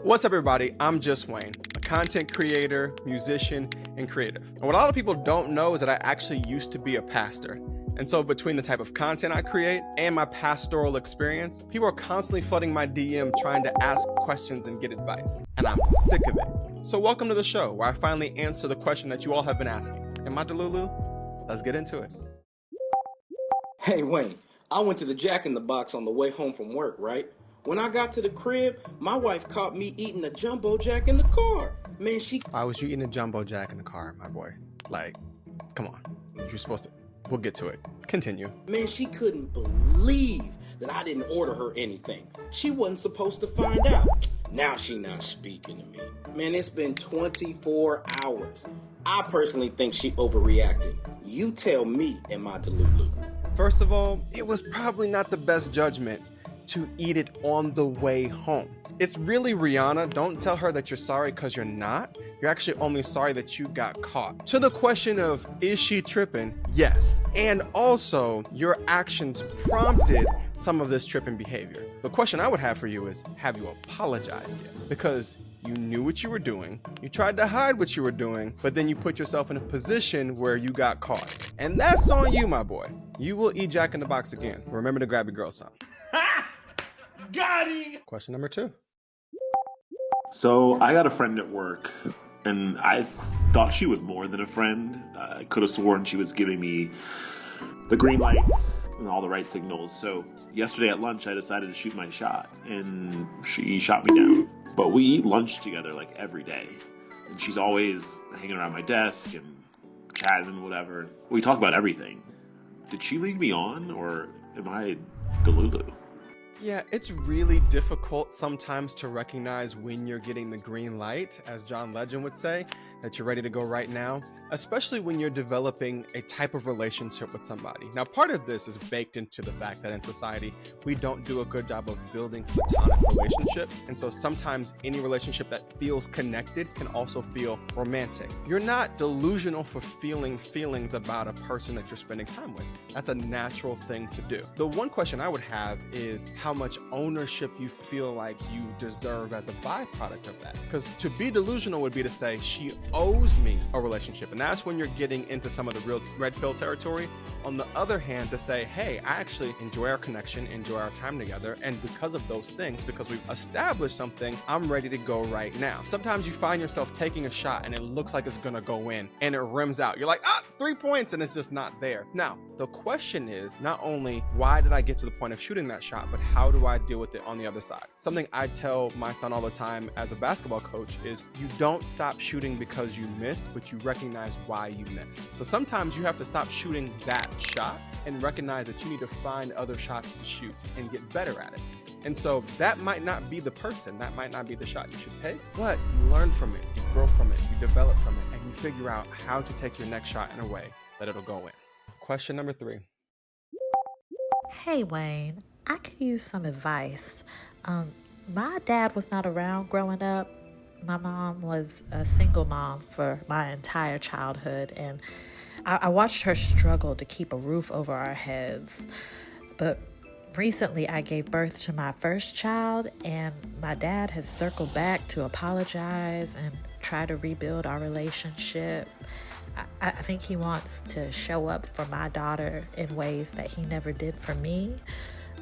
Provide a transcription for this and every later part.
What's up, everybody? I'm Just Wayne, a content creator, musician, and creative. And what a lot of people don't know is that I actually used to be a pastor. And so between the type of content I create and my pastoral experience, people are constantly flooding my DM trying to ask questions and get advice. And I'm sick of it. So welcome to the show where I finally answer the question that you all have been asking. Am I Delulu? Let's get into it. Hey Wayne, I went to the Jack in the Box on the way home from work, right? When I got to the crib, my wife caught me eating a Jumbo Jack in the car. Man, Why was you eating a Jumbo Jack in the car, my boy? Like, come on. You're supposed to... We'll get to it. Continue. Man, she couldn't believe that I didn't order her anything. She wasn't supposed to find out. Now she not speaking to me. Man, it's been 24 hours. I personally think she overreacted. You tell me, am I Delulu? First of all, it was probably not the best judgment to eat it on the way home. It's really Rihanna. Don't tell her that you're sorry because you're not. You're actually only sorry that you got caught. To the question of, is she tripping? Yes. And also, your actions prompted some of this tripping behavior. The question I would have for you is, have you apologized yet? Because you knew what you were doing, you tried to hide what you were doing, but then you put yourself in a position where you got caught. And that's on you, my boy. You will eat Jack in the Box again. Remember to grab your girl some. Got him! Question number 2. So I got a friend at work, and I thought she was more than a friend. I could have sworn she was giving me the green light and all the right signals. So yesterday at lunch, I decided to shoot my shot, and she shot me down. But we eat lunch together like every day, and she's always hanging around my desk and chatting and whatever. We talk about everything. Did she lead me on, or am I Delulu? Yeah, it's really difficult sometimes to recognize when you're getting the green light, as John Legend would say, that you're ready to go right now, especially when you're developing a type of relationship with somebody. Now, part of this is baked into the fact that in society, we don't do a good job of building platonic relationships. And so sometimes any relationship that feels connected can also feel romantic. You're not delusional for feeling feelings about a person that you're spending time with. That's a natural thing to do. The one question I would have is how much ownership you feel like you deserve as a byproduct of that. Because to be delusional would be to say, she owes me a relationship. And that's when you're getting into some of the real red pill territory. On the other hand, to say, hey, I actually enjoy our connection, enjoy our time together. And because of those things, because we've established something, I'm ready to go right now. Sometimes you find yourself taking a shot and it looks like it's gonna go in and it rims out. You're like, 3 points, and it's just not there. Now, the question is not only why did I get to the point of shooting that shot, but how do I deal with it on the other side? Something I tell my son all the time as a basketball coach is you don't stop shooting because you miss, but you recognize why you missed. So sometimes you have to stop shooting that shot and recognize that you need to find other shots to shoot and get better at it. And so that might not be the person, that might not be the shot you should take, but you learn from it, you grow from it, you develop from it, and you figure out how to take your next shot in a way that it'll go in. Question number 3. Hey Wayne, I could use some advice. My dad was not around growing up. My mom was a single mom for my entire childhood, and I watched her struggle to keep a roof over our heads. But recently I gave birth to my first child, and my dad has circled back to apologize and try to rebuild our relationship. I think he wants to show up for my daughter in ways that he never did for me.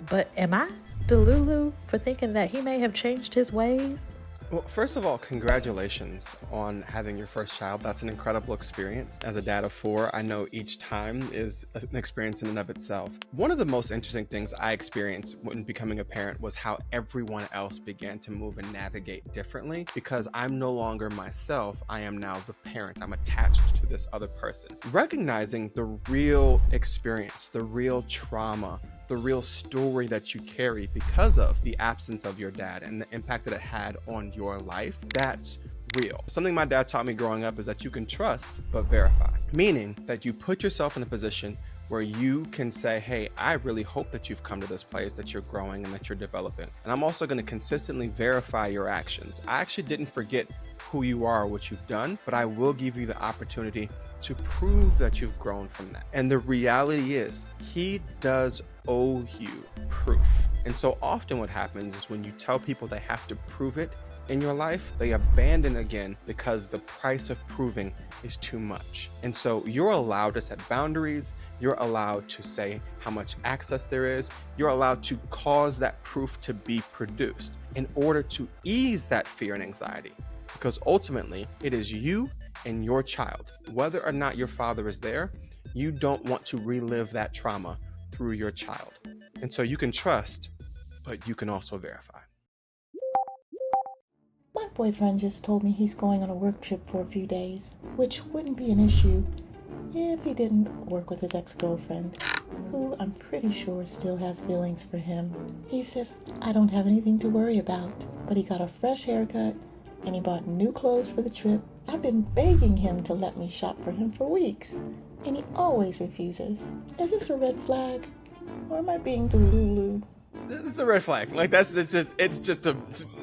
But am I Delulu for thinking that he may have changed his ways? Well, first of all, congratulations on having your first child. That's an incredible experience. As a dad of 4, I know each time is an experience in and of itself. One of the most interesting things I experienced when becoming a parent was how everyone else began to move and navigate differently, because I'm no longer myself. I am now the parent. I'm attached to this other person. Recognizing the real experience, the real trauma, the real story that you carry because of the absence of your dad and the impact that it had on your life, that's real. Something my dad taught me growing up is that you can trust but verify, meaning that you put yourself in a position where you can say, hey, I really hope that you've come to this place, that you're growing and that you're developing. And I'm also going to consistently verify your actions. I actually didn't forget who you are or what you've done, but I will give you the opportunity to prove that you've grown from that. And the reality is, he does owe you proof. And so often what happens is when you tell people they have to prove it in your life, they abandon again because the price of proving is too much. And so you're allowed to set boundaries. You're allowed to say how much access there is. You're allowed to cause that proof to be produced in order to ease that fear and anxiety. Because ultimately, it is you and your child. Whether or not your father is there, you don't want to relive that trauma through your child. And so you can trust, but you can also verify. My boyfriend just told me he's going on a work trip for a few days, which wouldn't be an issue if he didn't work with his ex-girlfriend, who I'm pretty sure still has feelings for him. He says I don't have anything to worry about, but he got a fresh haircut and he bought new clothes for the trip. I've been begging him to let me shop for him for weeks, and he always refuses. Is this a red flag, or am I being delulu? It's a red flag. Like it's just to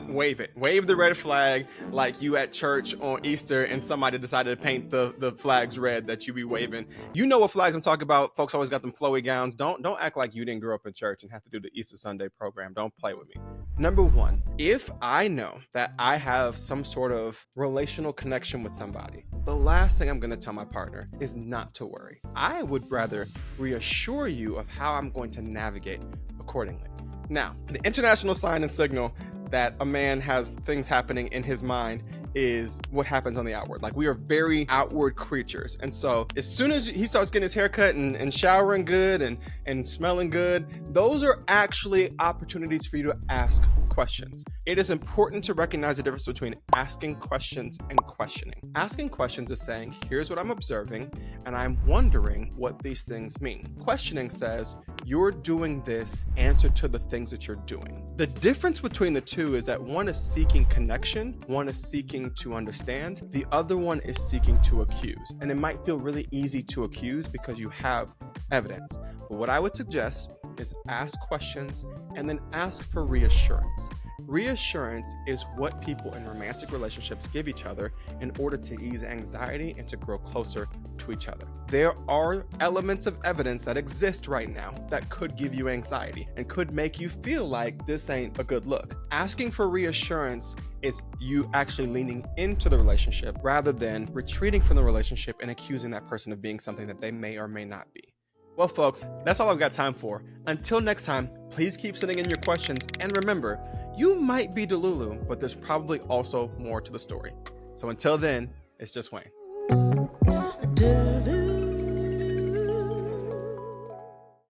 wave it. Wave the red flag like you at church on Easter and somebody decided to paint the flags red that you be waving. You know what flags I'm talking about. Folks always got them flowy gowns. Don't act like you didn't grow up in church and have to do the Easter Sunday program. Don't play with me. Number one, if I know that I have some sort of relational connection with somebody, the last thing I'm going to tell my partner is not to worry. I would rather reassure you of how I'm going to navigate accordingly. Now, the international sign and signal that a man has things happening in his mind is what happens on the outward. Like, we are very outward creatures. And so as soon as he starts getting his haircut and showering good and smelling good, those are actually opportunities for you to ask questions. It is important to recognize the difference between asking questions and questioning. Asking questions is saying, here's what I'm observing, and I'm wondering what these things mean. Questioning says, you're doing this, answer to the things that you're doing. The difference between the two is that one is seeking connection, one is seeking to understand, the other one is seeking to accuse. And it might feel really easy to accuse because you have evidence. But what I would suggest is ask questions and then ask for reassurance. Reassurance is what people in romantic relationships give each other in order to ease anxiety and to grow closer to each other. There are elements of evidence that exist right now that could give you anxiety and could make you feel like this ain't a good look. Asking for reassurance is you actually leaning into the relationship rather than retreating from the relationship and accusing that person of being something that they may or may not be. Well, folks, that's all I've got time for. Until next time, please keep sending in your questions. And remember, you might be Delulu, but there's probably also more to the story. So until then, it's just Wayne.